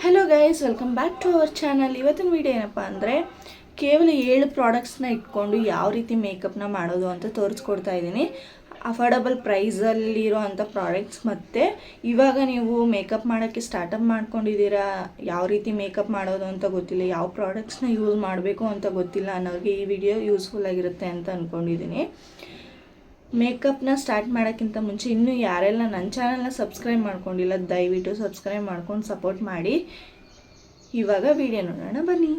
Hello guys, welcome back to our channel. ಇವತ್ತಿನ video ಏನಪ್ಪ ಅಂದರೆ ಕೇವಲ 7 ಪ್ರಾಡಕ್ಟ್ಸ್ನ ಇಟ್ಕೊಂಡು ಯಾವ ರೀತಿ ಮೇಕಪ್ನ ಮಾಡೋದು ಅಂತ ತೋರಿಸ್ಕೊಡ್ತಾ ಇದ್ದೀನಿ. ಅಫೋರ್ಡಬಲ್ ಪ್ರೈಸಲ್ಲಿರೋ ಅಂಥ ಪ್ರಾಡಕ್ಟ್ಸ್. ಮತ್ತು ಇವಾಗ ನೀವು ಮೇಕಪ್ ಮಾಡೋಕ್ಕೆ ಸ್ಟಾರ್ಟಪ್ ಮಾಡ್ಕೊಂಡಿದ್ದೀರಾ, ಯಾವ ರೀತಿ ಮೇಕಪ್ ಮಾಡೋದು ಅಂತ ಗೊತ್ತಿಲ್ಲ, ಯಾವ ಪ್ರಾಡಕ್ಟ್ಸ್ನ ಯೂಸ್ ಮಾಡಬೇಕು ಅಂತ ಗೊತ್ತಿಲ್ಲ ಅನ್ನೋರಿಗೆ ಈ ವಿಡಿಯೋ ಯೂಸ್ಫುಲ್ ಆಗಿರುತ್ತೆ ಅಂತ ಅಂದ್ಕೊಂಡಿದ್ದೀನಿ. ಮೇಕಪ್ನ ಸ್ಟಾರ್ಟ್ ಮಾಡೋಕ್ಕಿಂತ ಮುಂಚೆ ಇನ್ನೂ ಯಾರೆಲ್ಲ ನನ್ನ ಚಾನಲ್ನ ಸಬ್ಸ್ಕ್ರೈಬ್ ಮಾಡ್ಕೊಂಡಿಲ್ಲ ದಯವಿಟ್ಟು ಸಬ್ಸ್ಕ್ರೈಬ್ ಮಾಡ್ಕೊಂಡು ಸಪೋರ್ಟ್ ಮಾಡಿ. ಇವಾಗ ವಿಡಿಯೋ ನೋಡೋಣ ಬನ್ನಿ.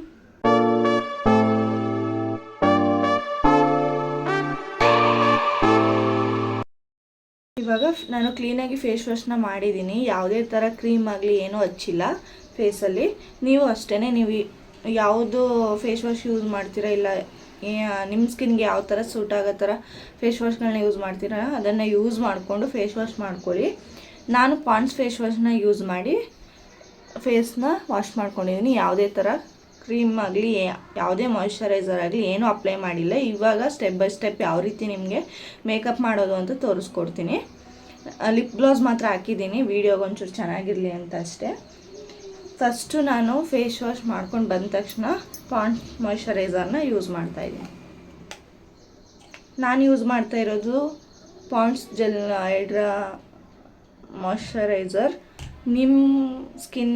ಇವಾಗ ನಾನು ಕ್ಲೀನಾಗಿ ಫೇಸ್ ವಾಶ್ನ ಮಾಡಿದ್ದೀನಿ. ಯಾವುದೇ ಥರ ಕ್ರೀಮ್ ಆಗಲಿ ಏನೂ ಹಚ್ಚಿಲ್ಲ ಫೇಸಲ್ಲಿ. ನೀವು ಅಷ್ಟೇ, ನೀವು ಯಾವುದು ಫೇಸ್ ವಾಶ್ ಯೂಸ್ ಮಾಡ್ತೀರಾ, ಇಲ್ಲ ನಿಮ್ಮ ಸ್ಕಿನ್ಗೆ ಯಾವ ಥರ ಸೂಟ್ ಆಗೋ ಥರ ಫೇಸ್ ವಾಶ್ಗಳನ್ನ ಯೂಸ್ ಮಾಡ್ತೀರಾ ಅದನ್ನು ಯೂಸ್ ಮಾಡಿಕೊಂಡು ಫೇಸ್ ವಾಶ್ ಮಾಡ್ಕೊಳ್ಳಿ. ನಾನು ಪಾಂಡ್ಸ್ ಫೇಸ್ ವಾಶ್ನ ಯೂಸ್ ಮಾಡಿ ಫೇಸ್ನ ವಾಶ್ ಮಾಡ್ಕೊಂಡಿದ್ದೀನಿ. ಯಾವುದೇ ಥರ ಕ್ರೀಮ್ ಆಗಲಿ ಯಾವುದೇ ಮಾಯ್ಶ್ಚರೈಸರ್ ಆಗಲಿ ಏನೂ ಅಪ್ಲೈ ಮಾಡಿಲ್ಲ. ಇವಾಗ ಸ್ಟೆಪ್ ಬೈ ಸ್ಟೆಪ್ ಯಾವ ರೀತಿ ನಿಮಗೆ ಮೇಕಪ್ ಮಾಡೋದು ಅಂತ ತೋರಿಸ್ಕೊಡ್ತೀನಿ. ಲಿಪ್ ಗ್ಲೋಸ್ ಮಾತ್ರ ಹಾಕಿದ್ದೀನಿ ವಿಡಿಯೋಗೆ ಒಂಚೂರು ಚೆನ್ನಾಗಿರಲಿ ಅಂತ ಅಷ್ಟೇ. ಫಸ್ಟು ನಾನು ಫೇಸ್ ವಾಶ್ ಮಾಡ್ಕೊಂಡು ಬಂದ ತಕ್ಷಣ ಪಾಂಡ್ಸ್ ಮಾಯ್ಶ್ಚರೈಸರ್ನ ಯೂಸ್ ಮಾಡ್ತಾಯಿದ್ದೀನಿ. ನಾನು ಯೂಸ್ ಮಾಡ್ತಾ ಇರೋದು ಪಾಂಡ್ಸ್ ಜೆಲ್ ಹೈಡ್ರಾ ಮಾಯ್ಶ್ಚರೈಸರ್. ನಿಮ್ಮ ಸ್ಕಿನ್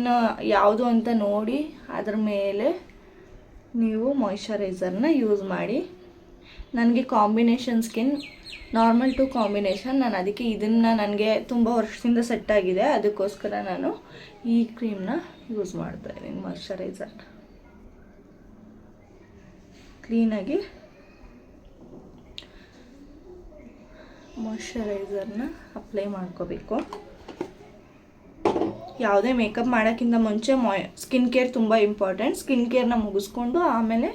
ಯಾವುದು ಅಂತ ನೋಡಿ ಅದ್ರ ಮೇಲೆ ನೀವು ಮಾಯ್ಶ್ಚರೈಸರ್ನ ಯೂಸ್ ಮಾಡಿ. ನನಗೆ combination skin, normal to combination, ನಾನು ಅದಕ್ಕೆ ಇದನ್ನು ನನಗೆ ತುಂಬ ವರ್ಷದಿಂದ ಸೆಟ್ ಆಗಿದೆ, ಅದಕ್ಕೋಸ್ಕರ ನಾನು ಈ ಕ್ರೀಮ್ನ ಯೂಸ್ ಮಾಡ್ತಾಯಿದ್ದೀನಿ. ಮಾಯ್ಶ್ಚರೈಸರ್ ಕ್ಲೀನಾಗಿ ಮಾಯ್ಶ್ಚರೈಸರ್ನ ಅಪ್ಲೈ ಮಾಡ್ಕೋಬೇಕು. ಯಾವುದೇ ಮೇಕಪ್ ಮಾಡೋಕ್ಕಿಂತ ಮುಂಚೆ ಸ್ಕಿನ್ ಕೇರ್ ತುಂಬ ಇಂಪಾರ್ಟೆಂಟ್. ಸ್ಕಿನ್ ಕೇರ್ನ ಮುಗಿಸ್ಕೊಂಡು ಆಮೇಲೆ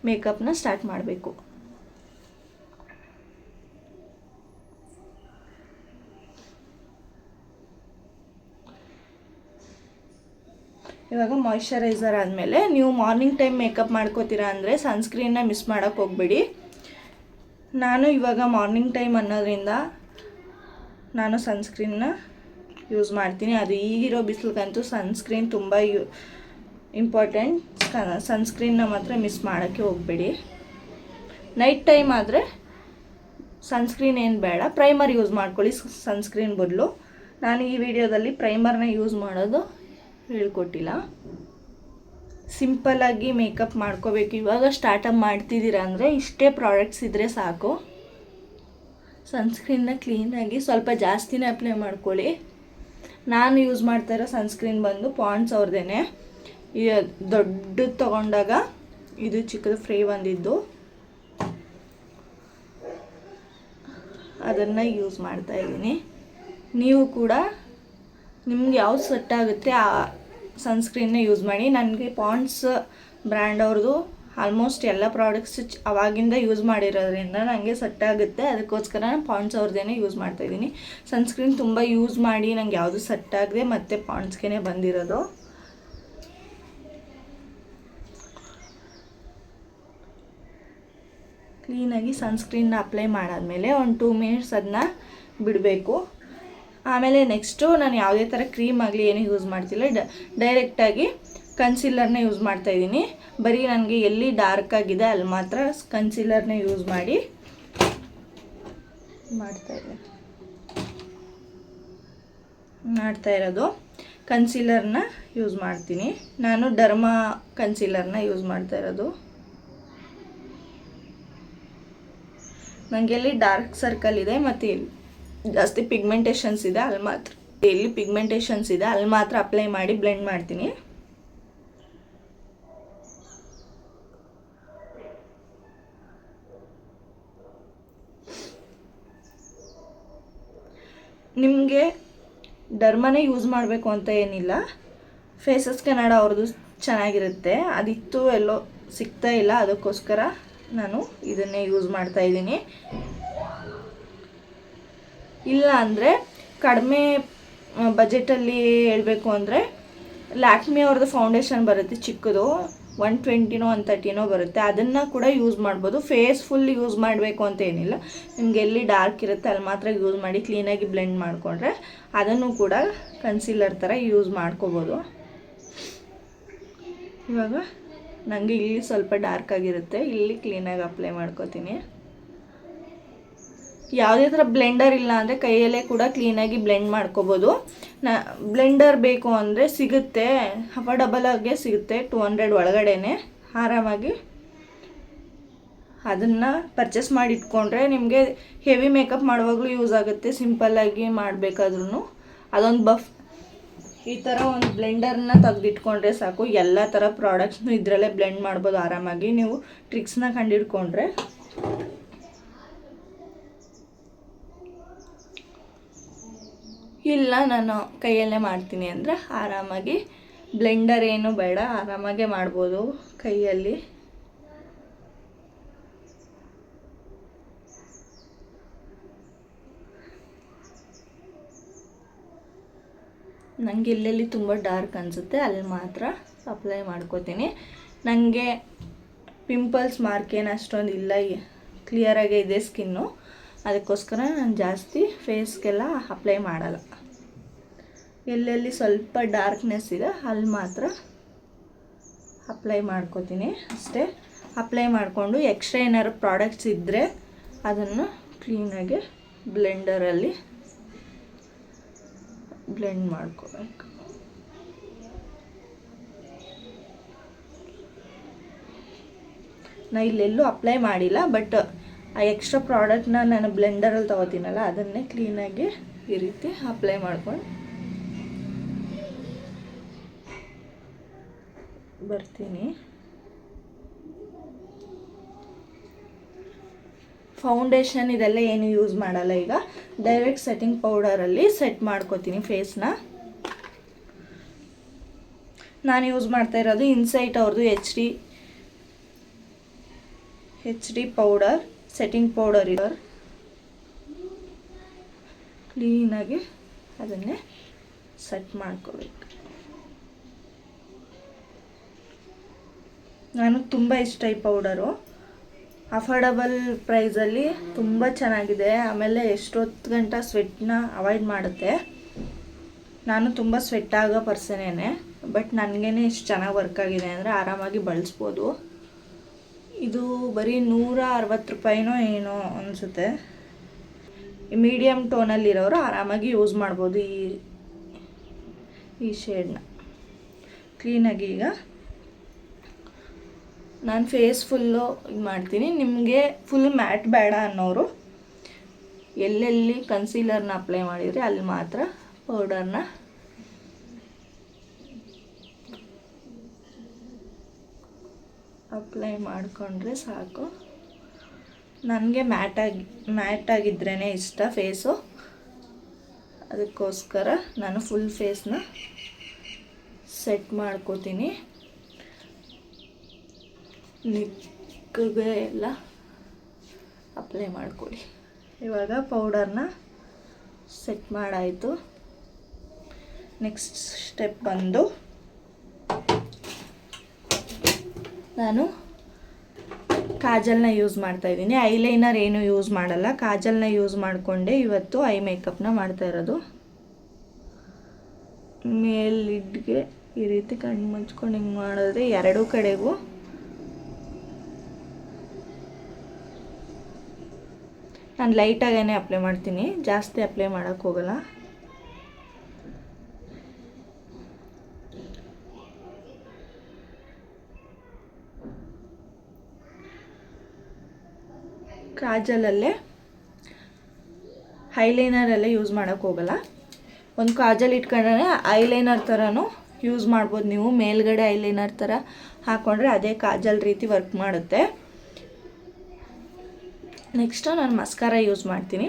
ಮೇಕಪ್ನ ಸ್ಟಾರ್ಟ್ ಮಾಡಬೇಕು. ಇವಾಗ ಮಾಯ್ಶ್ಚರೈಸರ್ ಆದಮೇಲೆ ನೀವು ಮಾರ್ನಿಂಗ್ ಟೈಮ್ ಮೇಕಪ್ ಮಾಡ್ಕೋತೀರಾ ಅಂದರೆ ಸನ್ಸ್ಕ್ರೀನ್ನ ಮಿಸ್ ಮಾಡೋಕ್ಕೆ ಹೋಗಬೇಡಿ. ನಾನು ಇವಾಗ ಮಾರ್ನಿಂಗ್ ಟೈಮ್ ಅನ್ನೋದ್ರಿಂದ ನಾನು ಸನ್ಸ್ಕ್ರೀನ್ನ ಯೂಸ್ ಮಾಡ್ತೀನಿ. ಅದು ಈಗಿರೋ ಬಿಸಿಲಿಗಂತೂ ಸನ್ಸ್ಕ್ರೀನ್ ತುಂಬ ಇಂಪಾರ್ಟೆಂಟ್. ಸನ್ಸ್ಕ್ರೀನ್ನ ಮಾತ್ರ ಮಿಸ್ ಮಾಡೋಕ್ಕೆ ಹೋಗಬೇಡಿ. ನೈಟ್ ಟೈಮ್ ಆದರೆ ಸನ್ಸ್ಕ್ರೀನ್ ಏನು ಬೇಡ, ಪ್ರೈಮರ್ ಯೂಸ್ ಮಾಡ್ಕೊಳ್ಳಿ ಸನ್ಸ್ಕ್ರೀನ್ ಬದಲು. ನಾನು ಈ ವಿಡಿಯೋದಲ್ಲಿ ಪ್ರೈಮರ್ನ ಯೂಸ್ ಮಾಡೋದು ಹೇಳ್ಕೊಟ್ಟಿಲ್ಲ. ಸಿಂಪಲ್ಲಾಗಿ ಮೇಕಪ್ ಮಾಡ್ಕೋಬೇಕು. ಇವಾಗ ಸ್ಟಾರ್ಟಪ್ ಮಾಡ್ತಿದ್ದೀರಾ ಅಂದರೆ ಇಷ್ಟೇ ಪ್ರಾಡಕ್ಟ್ಸ್ ಇದ್ದರೆ ಸಾಕು. ಸನ್ಸ್ಕ್ರೀನ್ನ ಕ್ಲೀನಾಗಿ ಸ್ವಲ್ಪ ಜಾಸ್ತಿನೇ ಅಪ್ಲೈ ಮಾಡ್ಕೊಳ್ಳಿ. ನಾನು ಯೂಸ್ ಮಾಡ್ತಾ ಇರೋ ಸನ್ಸ್ಕ್ರೀನ್ ಬಂದು ಪಾಂಡ್ಸ್ ಅವ್ರದ್ದೇನೆ. ದೊಡ್ಡದು ತೊಗೊಂಡಾಗ ಇದು ಚಿಕ್ಕದು ಫ್ರೀ ಬಂದಿದ್ದು, ಅದನ್ನು ಯೂಸ್ ಮಾಡ್ತಾಯಿದ್ದೀನಿ. ನೀವು ಕೂಡ ನಿಮ್ಗೆ ಯಾವ್ದು ಸೆಟ್ ಆಗುತ್ತೆ ಆ ಸನ್ಸ್ಕ್ರೀನ್ನ ಯೂಸ್ ಮಾಡಿ. ನನಗೆ ಪಾಂಡ್ಸ್ ಬ್ರ್ಯಾಂಡ್ ಅವ್ರದ್ದು ಆಲ್ಮೋಸ್ಟ್ ಎಲ್ಲ ಪ್ರಾಡಕ್ಟ್ಸ್ ಅವಾಗಿಂದ ಯೂಸ್ ಮಾಡಿರೋದ್ರಿಂದ ನನಗೆ ಸೆಟ್ ಆಗುತ್ತೆ, ಅದಕ್ಕೋಸ್ಕರ ನಾನು ಪಾಂಡ್ಸ್ ಅವ್ರದ್ದೇನೆ ಯೂಸ್ ಮಾಡ್ತಾಯಿದ್ದೀನಿ. ಸನ್ಸ್ಕ್ರೀನ್ ತುಂಬ ಯೂಸ್ ಮಾಡಿ ನನಗೆ ಯಾವುದು ಸೆಟ್ ಆಗದೆ ಮತ್ತು ಪಾಂಡ್ಸ್ಗೆ ಬಂದಿರೋದು. ಕ್ಲೀನಾಗಿ ಸನ್ಸ್ಕ್ರೀನ್ನ ಅಪ್ಲೈ ಮಾಡಾದಮೇಲೆ ಒಂದು 2 ಮಿನಿಟ್ಸ್ ಅದನ್ನ ಬಿಡಬೇಕು. ಆಮೇಲೆ ನೆಕ್ಸ್ಟು ನಾನು ಯಾವುದೇ ಥರ ಕ್ರೀಮ್ ಆಗಲಿ ಏನೂ ಯೂಸ್ ಮಾಡ್ತಿಲ್ಲ, ಡೈರೆಕ್ಟಾಗಿ ಕನ್ಸೀಲರ್ನ ಯೂಸ್ ಮಾಡ್ತಾಯಿದ್ದೀನಿ. ಬರೀ ನನಗೆ ಎಲ್ಲಿ ಡಾರ್ಕ್ ಆಗಿದೆ ಅಲ್ಲಿ ಮಾತ್ರ ಕನ್ಸೀಲರ್ನ ಯೂಸ್ ಮಾಡಿ ಮಾಡ್ತಾ ಇರೋದು. ಕನ್ಸೀಲರ್ನ ಯೂಸ್ ಮಾಡ್ತೀನಿ. ನಾನು ಡರ್ಮಾ ಕನ್ಸೀಲರ್ನ ಯೂಸ್ ಮಾಡ್ತಾ ಇರೋದು. ನನಗೆ ಎಲ್ಲಿ ಡಾರ್ಕ್ ಸರ್ಕಲ್ ಇದೆ ಮತ್ತು ಜಾಸ್ತಿ ಪಿಗ್ಮೆಂಟೇಷನ್ಸ್ ಇದೆ ಅಲ್ಲಿ ಮಾತ್ರ, ಎಲ್ಲಿ ಪಿಗ್ಮೆಂಟೇಷನ್ಸ್ ಇದೆ ಅಲ್ಲಿ ಮಾತ್ರ ಅಪ್ಲೈ ಮಾಡಿ ಬ್ಲೆಂಡ್ ಮಾಡ್ತೀನಿ. ನಿಮಗೆ ಡರ್ಮಾನೇ ಯೂಸ್ ಮಾಡಬೇಕು ಅಂತ ಏನಿಲ್ಲ. ಫೇಸಸ್ ಕೆನಡ ಅವ್ರದ್ದು ಚೆನ್ನಾಗಿರುತ್ತೆ, ಅದಿತ್ತು ಎಲ್ಲೋ ಸಿಗ್ತಾ ಇಲ್ಲ, ಅದಕ್ಕೋಸ್ಕರ ನಾನು ಇದನ್ನೇ ಯೂಸ್ ಮಾಡ್ತಾಯಿದ್ದೀನಿ. ಇಲ್ಲ ಅಂದರೆ ಕಡಿಮೆ ಬಜೆಟಲ್ಲಿ ಹೇಳಬೇಕು ಅಂದರೆ ಲ್ಯಾಕ್ಮಿ ಅವ್ರದ್ದು ಫೌಂಡೇಶನ್ ಬರುತ್ತೆ ಚಿಕ್ಕದು, 120ನೋ 130ನೋ ಬರುತ್ತೆ, ಅದನ್ನು ಕೂಡ ಯೂಸ್ ಮಾಡ್ಬೋದು. ಫೇಸ್ ಫುಲ್ ಯೂಸ್ ಮಾಡಬೇಕು ಅಂತ ಏನಿಲ್ಲ, ನಿಮ್ಗೆ ಎಲ್ಲಿ ಡಾರ್ಕ್ ಇರುತ್ತೆ ಅಲ್ಲಿ ಮಾತ್ರ ಯೂಸ್ ಮಾಡಿ ಕ್ಲೀನಾಗಿ ಬ್ಲೆಂಡ್ ಮಾಡಿಕೊಂಡ್ರೆ ಅದನ್ನು ಕೂಡ ಕನ್ಸೀಲರ್ ಥರ ಯೂಸ್ ಮಾಡ್ಕೋಬೋದು. ಇವಾಗ ನನಗೆ ಇಲ್ಲಿ ಸ್ವಲ್ಪ ಡಾರ್ಕ್ ಆಗಿರುತ್ತೆ, ಇಲ್ಲಿ ಕ್ಲೀನಾಗಿ ಅಪ್ಲೈ ಮಾಡ್ಕೋತೀನಿ. ಯಾವುದೇ ಥರ ಬ್ಲೆಂಡರ್ ಇಲ್ಲ ಅಂದರೆ ಕೈಯಲ್ಲೇ ಕೂಡ ಕ್ಲೀನಾಗಿ ಬ್ಲೆಂಡ್ ಮಾಡ್ಕೋಬೋದು. ಬ್ಲೆಂಡರ್ ಬೇಕು ಅಂದರೆ ಸಿಗುತ್ತೆ, ಅಫೋರ್ಡಬಲಾಗೆ ಸಿಗುತ್ತೆ, 200 ಒಳಗಡೆನೆ ಆರಾಮಾಗಿ. ಅದನ್ನು ಪರ್ಚೇಸ್ ಮಾಡಿ ಇಟ್ಕೊಂಡ್ರೆ ನಿಮಗೆ ಹೆವಿ ಮೇಕಪ್ ಮಾಡುವಾಗಲೂ ಯೂಸ್ ಆಗುತ್ತೆ, ಸಿಂಪಲ್ಲಾಗಿ ಮಾಡಬೇಕಾದ್ರೂ. ಅದೊಂದು ಈ ಥರ ಒಂದು ಬ್ಲೆಂಡರ್ನ ತೆಗೆದಿಟ್ಕೊಂಡ್ರೆ ಸಾಕು, ಎಲ್ಲ ಥರ ಪ್ರಾಡಕ್ಟ್ಸ್ನು ಇದರಲ್ಲೇ ಬ್ಲೆಂಡ್ ಮಾಡ್ಬೋದು ಆರಾಮಾಗಿ. ನೀವು ಟ್ರಿಕ್ಸ್ನ ಕಂಡುಹಿಡ್ಕೊಂಡ್ರೆ ಇಲ್ಲ ನಾನು ಕೈಯಲ್ಲೇ ಮಾಡ್ತೀನಿ ಅಂದರೆ ಆರಾಮಾಗಿ ಬ್ಲೆಂಡರ್ ಏನು ಬೇಡ, ಆರಾಮಾಗೆ ಮಾಡ್ಬೋದು ಕೈಯಲ್ಲಿ. ನನಗೆ ಎಲ್ಲೆಲ್ಲಿ ತುಂಬ ಡಾರ್ಕ್ ಅನಿಸುತ್ತೆ ಅಲ್ಲಿ ಮಾತ್ರ ಅಪ್ಲೈ ಮಾಡ್ಕೋತೀನಿ. ನನಗೆ ಪಿಂಪಲ್ಸ್ ಮಾರ್ಕ್ ಏನು ಅಷ್ಟೊಂದು ಇಲ್ಲ, ಕ್ಲಿಯರಾಗೇ ಇದೆ ಸ್ಕಿನ್ನು. ಅದಕ್ಕೋಸ್ಕರ ನಾನು ಜಾಸ್ತಿ ಫೇಸ್ಗೆಲ್ಲ ಅಪ್ಲೈ ಮಾಡಲ್ಲ. ಎಲ್ಲೆಲ್ಲಿ ಸ್ವಲ್ಪ ಡಾರ್ಕ್ನೆಸ್ ಇದೆ ಅಲ್ಲಿ ಮಾತ್ರ ಅಪ್ಲೈ ಮಾಡ್ಕೋತೀನಿ ಅಷ್ಟೇ. ಅಪ್ಲೈ ಮಾಡಿಕೊಂಡು ಎಕ್ಸ್ಟ್ರಾ ಏನಾದ್ರು ಪ್ರಾಡಕ್ಟ್ಸ್ ಇದ್ದರೆ ಅದನ್ನು ಕ್ಲೀನಾಗಿ ಬ್ಲೆಂಡರಲ್ಲಿ ಬ್ಲೆಂಡ್ ಮಾಡ್ಕೋಬೇಕು. ನಾ ಇಲ್ಲೆಲ್ಲೂ ಅಪ್ಲೈ ಮಾಡಿಲ್ಲ, ಬಟ್ ಆ ಎಕ್ಸ್ಟ್ರಾ ಪ್ರಾಡಕ್ಟ್ನ ನಾನು ಬ್ಲೆಂಡರಲ್ಲಿ ತೊಗೋತೀನಲ್ಲ ಅದನ್ನೇ ಕ್ಲೀನಾಗಿ ಈ ರೀತಿ ಅಪ್ಲೈ ಮಾಡ್ಕೊಂಡು ಬರ್ತೀನಿ. ಫೌಂಡೇಶನ್ ಇದೆಲ್ಲ ಏನು ಯೂಸ್ ಮಾಡಲ್ಲ. ಈಗ ಡೈರೆಕ್ಟ್ ಸೆಟ್ಟಿಂಗ್ ಪೌಡರಲ್ಲಿ ಸೆಟ್ ಮಾಡ್ಕೋತೀನಿ ಫೇಸ್ನ. ನಾನು ಯೂಸ್ ಮಾಡ್ತಾ ಇರೋದು ಇನ್ಸೈಟ್ ಅವ್ರದ್ದು H D powder, setting powder ಇದೆ. ಕ್ಲೀನಾಗಿ ಅದನ್ನೇ ಸೆಟ್ ಮಾಡ್ಕೋಬೇಕು. ನಾನು ತುಂಬ ಇಷ್ಟ ಈ ಪೌಡರು, ಅಫೋರ್ಡಬಲ್ ಪ್ರೈಸಲ್ಲಿ ತುಂಬ ಚೆನ್ನಾಗಿದೆ. ಆಮೇಲೆ ಎಷ್ಟೊತ್ತು ಗಂಟೆ ಸ್ವೆಟ್ನ ಅವಾಯ್ಡ್ ಮಾಡುತ್ತೆ. ನಾನು ತುಂಬ ಸ್ವೆಟ್ ಆಗೋ ಪರ್ಸನೇನೆ, ಬಟ್ ನನಗೇನೆ ಇಷ್ಟು ಚೆನ್ನಾಗಿ ವರ್ಕ್ ಆಗಿದೆ ಅಂದರೆ ಆರಾಮಾಗಿ ಬಳಸ್ಬೋದು. ಇದು ಬರೀ 160 ರೂಪಾಯಿನೋ ಏನೋ ಅನಿಸುತ್ತೆ. ಮೀಡಿಯಮ್ ಟೋನಲ್ಲಿರೋರು ಆರಾಮಾಗಿ ಯೂಸ್ ಮಾಡ್ಬೋದು ಈ ಶೇಡ್ನ. ಕ್ಲೀನಾಗಿ ಈಗ ನಾನು ಫೇಸ್ ಫುಲ್ಲು ಇದು ಮಾಡ್ತೀನಿ. ನಿಮಗೆ ಫುಲ್ ಮ್ಯಾಟ್ ಬೇಡ ಅನ್ನೋರು ಎಲ್ಲೆಲ್ಲಿ ಕನ್ಸೀಲರ್ನ ಅಪ್ಲೈ ಮಾಡಿದರೆ ಅಲ್ಲಿ ಮಾತ್ರ ಪೌಡರ್ನ ಅಪ್ಲೈ ಮಾಡಿಕೊಂಡ್ರೆ ಸಾಕು. ನನಗೆ ಮ್ಯಾಟಾಗಿದ್ರೇ ಇಷ್ಟ ಫೇಸು, ಅದಕ್ಕೋಸ್ಕರ ನಾನು ಫುಲ್ ಫೇಸ್ನ ಸೆಟ್ ಮಾಡ್ಕೋತೀನಿ. ನೆಕ್ಗೆ ಎಲ್ಲ ಅಪ್ಲೈ ಮಾಡ್ಕೊಳ್ಳಿ. ಇವಾಗ ಪೌಡರ್ನ ಸೆಟ್ ಮಾಡಾಯಿತು. ನೆಕ್ಸ್ಟ್ ಸ್ಟೆಪ್ ಬಂದು ನಾನು ಕಾಜಲ್ನ ಯೂಸ್ ಮಾಡ್ತಾಯಿದ್ದೀನಿ. ಐಲೈನರ್ ಏನು ಯೂಸ್ ಮಾಡಲ್ಲ, ಕಾಜಲ್ನ ಯೂಸ್ ಮಾಡಿಕೊಂಡೆ ಇವತ್ತು ಐ ಮೇಕಪ್ನ ಮಾಡ್ತಾ ಇರೋದು. ಮೇಲಿಡ್ಗೆ ಈ ರೀತಿ ಕಣ್ಣು ಮುಚ್ಕೊಂಡು ಹಿಂಗೆ ಮಾಡಿದ್ರೆ ಎರಡೂ ಕಡೆಗೂ ನಾನು ಲೈಟಾಗೇ ಅಪ್ಲೈ ಮಾಡ್ತೀನಿ, ಜಾಸ್ತಿ ಅಪ್ಲೈ ಮಾಡೋಕ್ಕೆ ಹೋಗಲ್ಲ. ಕಾಜಲಲ್ಲೇ ಐಲೈನರಲ್ಲೇ ಯೂಸ್ ಮಾಡೋಕ್ಕೆ ಹೋಗಲ್ಲ. ಒಂದು ಕಾಜಲ್ ಇಟ್ಕೊಂಡ್ರೆ ಐಲೈನರ್ ಥರನೂ ಯೂಸ್ ಮಾಡ್ಬೋದು ನೀವು. ಮೇಲ್ಗಡೆ ಐಲೈನರ್ ಥರ ಹಾಕ್ಕೊಂಡ್ರೆ ಅದೇ ಕಾಜಲ್ ರೀತಿ ವರ್ಕ್ ಮಾಡುತ್ತೆ. ನೆಕ್ಸ್ಟು ನಾನು ಮಸ್ಕಾರ ಯೂಸ್ ಮಾಡ್ತೀನಿ.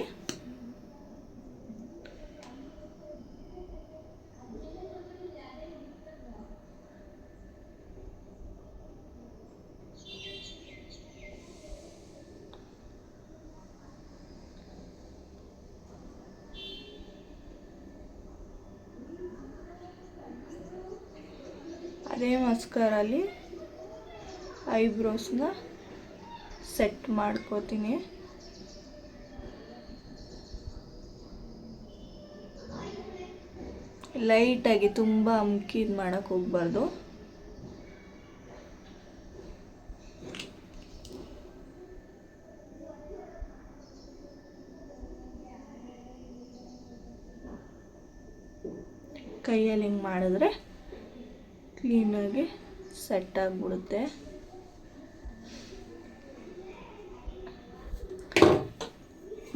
ಅದೇ ಮಸ್ಕರಲ್ಲಿ ಐಬ್ರೋಸ್ನ ಸೆಟ್ ಮಾಡ್ಕೋತೀನಿ. ಲೈಟಾಗಿ ತುಂಬ ಅಮ್ಕಿ ಇದು ಮಾಡೋಕ್ಕೆ ಹೋಗ್ಬಾರ್ದು. ಕೈಯಲ್ಲಿ ಹಿಂಗೆ ಮಾಡಿದ್ರೆ ಕ್ಲೀನಾಗಿ ಸೆಟ್ ಆಗಿಬಿಡುತ್ತೆ.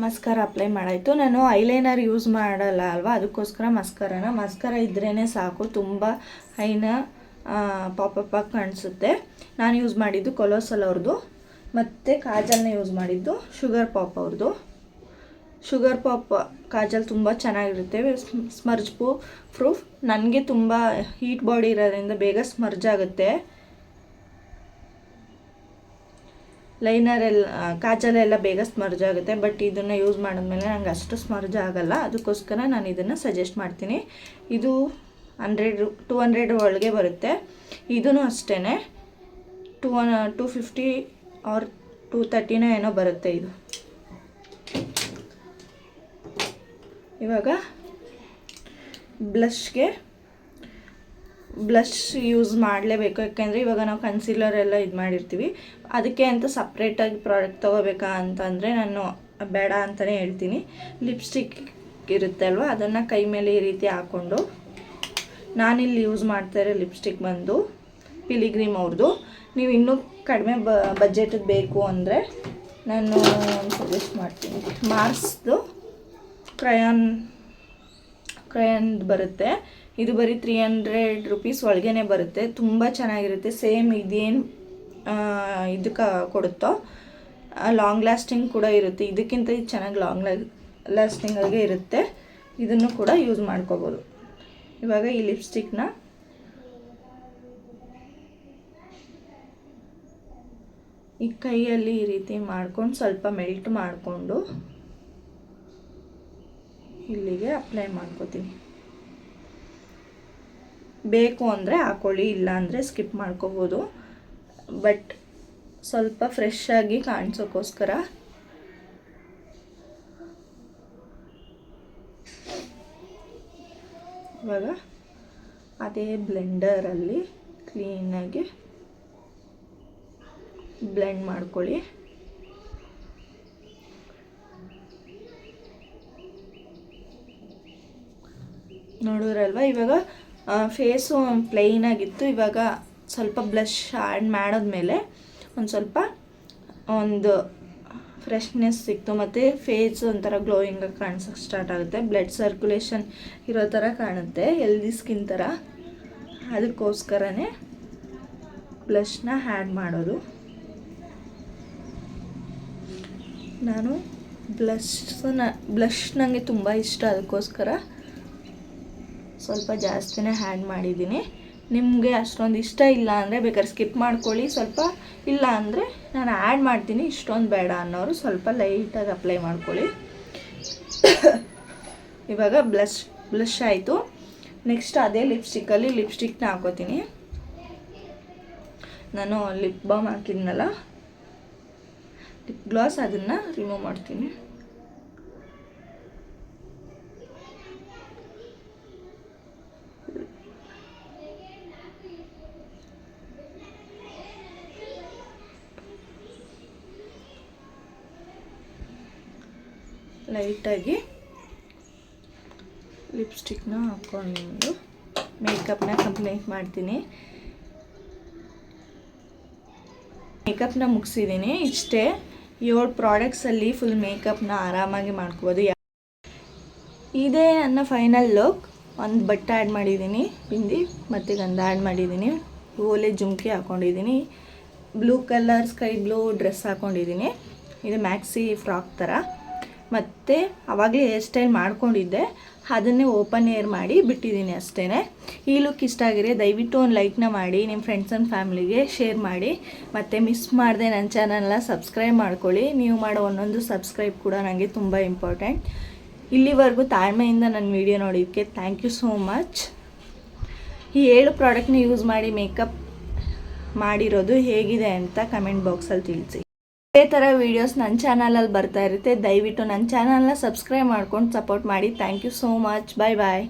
ಮಸ್ಕಾರ ಅಪ್ಲೈ ಮಾಡಾಯಿತು. ನಾನು ಐಲೈನರ್ ಯೂಸ್ ಮಾಡಲ್ಲ ಅಲ್ವಾ, ಅದಕ್ಕೋಸ್ಕರ ಮಸ್ಕಾರ ಇದ್ರೇ ಸಾಕು, ತುಂಬ ಐನ ಪಾಪಪ್ ಆಗಿ ಕಾಣಿಸುತ್ತೆ. ನಾನು ಯೂಸ್ ಮಾಡಿದ್ದು ಕೊಲೋಸಲ್ ಅವ್ರದ್ದು, ಮತ್ತು ಕಾಜಲ್ನ ಯೂಸ್ ಮಾಡಿದ್ದು ಶುಗರ್ ಪಾಪ್ ಅವ್ರದ್ದು. ಶುಗರ್ ಪಾಪ್ ಕಾಜಲ್ ತುಂಬ ಚೆನ್ನಾಗಿರುತ್ತೆ, ಸ್ಮರ್ಜ್ ಪ್ರೂಫ್. ನನಗೆ ತುಂಬ ಹೀಟ್ ಬಾಡಿ ಇರೋದ್ರಿಂದ ಬೇಗ ಸ್ಮರ್ಜ್ ಆಗುತ್ತೆ. ಲೈನರೆಲ್ಲ ಕಾಜಲೆಲ್ಲ ಬೇಗ ಸ್ಮರ್ಜ್ ಆಗುತ್ತೆ, ಬಟ್ ಇದನ್ನು ಯೂಸ್ ಮಾಡಿದ್ಮೇಲೆ ನಂಗೆ ಅಷ್ಟು ಸ್ಮರ್ಜ್ ಆಗೋಲ್ಲ. ಅದಕ್ಕೋಸ್ಕರ ನಾನು ಇದನ್ನು ಸಜೆಸ್ಟ್ ಮಾಡ್ತೀನಿ. ಇದು 200 ಒಳಗೆ ಬರುತ್ತೆ. ಇದೂ ಅಷ್ಟೇ 250 ಆರ್ 230 ಏನೋ ಬರುತ್ತೆ ಇದು. ಇವಾಗ ಬ್ಲಷ್ ಯೂಸ್ ಮಾಡಲೇಬೇಕು, ಯಾಕೆಂದರೆ ಇವಾಗ ನಾವು ಕನ್ಸೀಲರ್ ಎಲ್ಲ ಇದು ಮಾಡಿರ್ತೀವಿ. ಅದಕ್ಕೆ ಅಂತ ಸಪ್ರೇಟಾಗಿ ಪ್ರಾಡಕ್ಟ್ ತೊಗೋಬೇಕಾ ಅಂತಂದರೆ ನಾನು ಬೇಡ ಅಂತಲೇ ಹೇಳ್ತೀನಿ. ಲಿಪ್ಸ್ಟಿಕ್ ಇರುತ್ತೆ ಅಲ್ವ, ಅದನ್ನು ಕೈ ಮೇಲೆ ಈ ರೀತಿ ಹಾಕ್ಕೊಂಡು, ನಾನಿಲ್ಲಿ ಯೂಸ್ ಮಾಡ್ತಾಯಿರೋ ಲಿಪ್ಸ್ಟಿಕ್ ಬಂದು ಪಿಲಿಗ್ರಿಮ್ ಅವ್ರದ್ದು. ನೀವು ಇನ್ನೂ ಕಡಿಮೆ ಬಜೆಟದ್ದು ಬೇಕು ಅಂದರೆ ನಾನು ಸಜೆಸ್ಟ್ ಮಾಡ್ತೀನಿ, ಮಾರ್ಸ್ದು ಕ್ರಯಾನ್ದು ಬರುತ್ತೆ. ಇದು ಬರೀ 300 ರೂಪೀಸ್ ಒಳಗೇ ಬರುತ್ತೆ. ತುಂಬ ಚೆನ್ನಾಗಿರುತ್ತೆ. ಸೇಮ್ ಇದೇನು ಇದಕ್ಕೆ ಕೊಡುತ್ತೋ ಲಾಂಗ್ ಲಾಸ್ಟಿಂಗ್ ಕೂಡ ಇರುತ್ತೆ. ಇದಕ್ಕಿಂತ ಇದು ಚೆನ್ನಾಗಿ ಲಾಂಗ್ ಲಾಸ್ಟಿಂಗಾಗೆ ಇರುತ್ತೆ. ಇದನ್ನು ಕೂಡ ಯೂಸ್ ಮಾಡ್ಕೋಬೋದು. ಇವಾಗ ಈ ಲಿಪ್ಸ್ಟಿಕ್ನ ಈ ಕೈಯಲ್ಲಿ ಈ ರೀತಿ ಮಾಡ್ಕೊಂಡು ಸ್ವಲ್ಪ ಮೆಲ್ಟ್ ಮಾಡಿಕೊಂಡು ಇಲ್ಲಿಗೆ ಅಪ್ಲೈ ಮಾಡ್ಕೋತೀನಿ. ಬೇಕು ಅಂದರೆ ಹಾಕೊಳ್ಳಿ, ಇಲ್ಲ ಅಂದರೆ ಸ್ಕಿಪ್ ಮಾಡ್ಕೋಬೋದು. ಬಟ್ ಸ್ವಲ್ಪ ಫ್ರೆಶ್ ಆಗಿ ಕಾಣಿಸೋಕ್ಕೋಸ್ಕರ ಇವಾಗ ಅದೇ ಬ್ಲೆಂಡರಲ್ಲಿ ಕ್ಲೀನಾಗಿ ಬ್ಲೆಂಡ್ ಮಾಡ್ಕೊಳ್ಳಿ. ನೋಡಿದ್ರಲ್ವ, ಇವಾಗ ಫೇಸು ಪ್ಲೈನ್ ಆಗಿತ್ತು. ಇವಾಗ ಸ್ವಲ್ಪ ಬ್ಲಷ್ ಆ್ಯಡ್ ಮಾಡಿದ್ಮೇಲೆ ಒಂದು ಫ್ರೆಶ್ನೆಸ್ ಸಿಕ್ತು, ಮತ್ತು ಫೇಸ್ ಒಂಥರ ಗ್ಲೋಯಿಂಗಾಗಿ ಕಾಣಿಸೋಕ್ಕೆ ಸ್ಟಾರ್ಟ್ ಆಗುತ್ತೆ. ಬ್ಲಡ್ ಸರ್ಕ್ಯುಲೇಷನ್ ಇರೋ ಥರ ಕಾಣುತ್ತೆ, ಹೆಲ್ದಿ ಸ್ಕಿನ್ ಥರ. ಅದಕ್ಕೋಸ್ಕರನೇ ಬ್ಲಷ್ನ ಆ್ಯಡ್ ಮಾಡೋದು. ನಾನು ಬ್ಲಷ್ ನನಗೆ ತುಂಬ ಇಷ್ಟ, ಅದಕ್ಕೋಸ್ಕರ ಸ್ವಲ್ಪ ಜಾಸ್ತಿನೇ ಆ್ಯಡ್ ಮಾಡಿದ್ದೀನಿ. ನಿಮಗೆ ಅಷ್ಟೊಂದು ಇಷ್ಟ ಇಲ್ಲ ಅಂದರೆ ಬೇಕಾದ್ರೆ ಸ್ಕಿಪ್ ಮಾಡ್ಕೊಳ್ಳಿ. ಸ್ವಲ್ಪ ಇಲ್ಲ ಅಂದರೆ ನಾನು ಆ್ಯಡ್ ಮಾಡ್ತೀನಿ, ಇಷ್ಟೊಂದು ಬೇಡ ಅನ್ನೋರು ಸ್ವಲ್ಪ ಲೈಟಾಗಿ ಅಪ್ಲೈ ಮಾಡ್ಕೊಳ್ಳಿ. ಇವಾಗ ಬ್ಲಷ್ ಆಯಿತು. ನೆಕ್ಸ್ಟ್ ಅದೇ ಲಿಪ್ಸ್ಟಿಕ್ನ ಹಾಕೋತೀನಿ. ನಾನು ಲಿಪ್ ಬಾಮ್ ಹಾಕಿದ್ನಲ್ಲ, ಲಿಪ್ ಗ್ಲಾಸ್, ಅದನ್ನು ರಿಮೂವ್ ಮಾಡ್ತೀನಿ. ಲೈಟಾಗಿ ಲಿಪ್ಸ್ಟಿಕ್ನ ಹಾಕ್ಕೊಂಡು ಮೇಕಪ್ನ ಕಂಪ್ಲೀಟ್ ಮಾಡ್ತೀನಿ. ಮೇಕಪ್ನ ಮುಗಿಸಿದ್ದೀನಿ. ಇಷ್ಟೇ 7 ಪ್ರಾಡಕ್ಟ್ಸಲ್ಲಿ ಫುಲ್ ಮೇಕಪ್ನ ಆರಾಮಾಗಿ ಮಾಡ್ಕೋಬೋದು. ಇದೇ ನನ್ನ ಫೈನಲ್ ಲುಕ್. ಒಂದು ಬಟ್ಟೆ ಆ್ಯಡ್ ಮಾಡಿದ್ದೀನಿ, ಬಿಂದಿ ಮತ್ತು ಗಂಧ ಆ್ಯಡ್ ಮಾಡಿದ್ದೀನಿ, ಓಲೆ ಜುಮ್ಕಿ ಹಾಕ್ಕೊಂಡಿದ್ದೀನಿ, blue colour sky blue dress ಹಾಕ್ಕೊಂಡಿದ್ದೀನಿ. ಇದು ಮ್ಯಾಕ್ಸಿ ಫ್ರಾಕ್ ಥರ. ಮತ್ತು ಆವಾಗಲೇ ಹೇರ್ ಸ್ಟೈಲ್ ಮಾಡ್ಕೊಂಡಿದ್ದೆ, ಅದನ್ನೇ ಓಪನ್ ಏರ್ ಮಾಡಿ ಬಿಟ್ಟಿದ್ದೀನಿ ಅಷ್ಟೇ. ಈ ಲುಕ್ ಇಷ್ಟ ಆಗಿದೆ ದಯವಿಟ್ಟು ಒಂದು ಲೈಕ್ನ ಮಾಡಿ, ನಿಮ್ಮ ಫ್ರೆಂಡ್ಸ್ ಆ್ಯಂಡ್ ಫ್ಯಾಮ್ಲಿಗೆ ಶೇರ್ ಮಾಡಿ. ಮತ್ತು ಮಿಸ್ ಮಾಡದೆ ನನ್ನ ಚಾನಲ್ನ ಸಬ್ಸ್ಕ್ರೈಬ್ ಮಾಡ್ಕೊಳ್ಳಿ. ನೀವು ಮಾಡೋ ಒಂದೊಂದು ಸಬ್ಸ್ಕ್ರೈಬ್ ಕೂಡ ನನಗೆ ತುಂಬ ಇಂಪಾರ್ಟೆಂಟ್. ಇಲ್ಲಿವರೆಗೂ ತಾಳ್ಮೆಯಿಂದ ನನ್ನ ವಿಡಿಯೋ ನೋಡಿದ್ದಕ್ಕೆ ಥ್ಯಾಂಕ್ ಯು ಸೋ ಮಚ್. ಈ 7 ಪ್ರಾಡಕ್ಟ್ನ ಯೂಸ್ ಮಾಡಿ ಮೇಕಪ್ ಮಾಡಿರೋದು ಹೇಗಿದೆ ಅಂತ ಕಮೆಂಟ್ ಬಾಕ್ಸಲ್ಲಿ ತಿಳಿಸಿ. ಇದೇ ಥರ ವೀಡಿಯೋಸ್ ನನ್ನ ಚಾನಲಲ್ಲಿ ಬರ್ತಾ ಇರುತ್ತೆ. ದಯವಿಟ್ಟು ನನ್ನ ಚಾನಲ್ನ ಸಬ್ಸ್ಕ್ರೈಬ್ ಮಾಡ್ಕೊಂಡು ಸಪೋರ್ಟ್ ಮಾಡಿ. Thank you so much. Bye bye.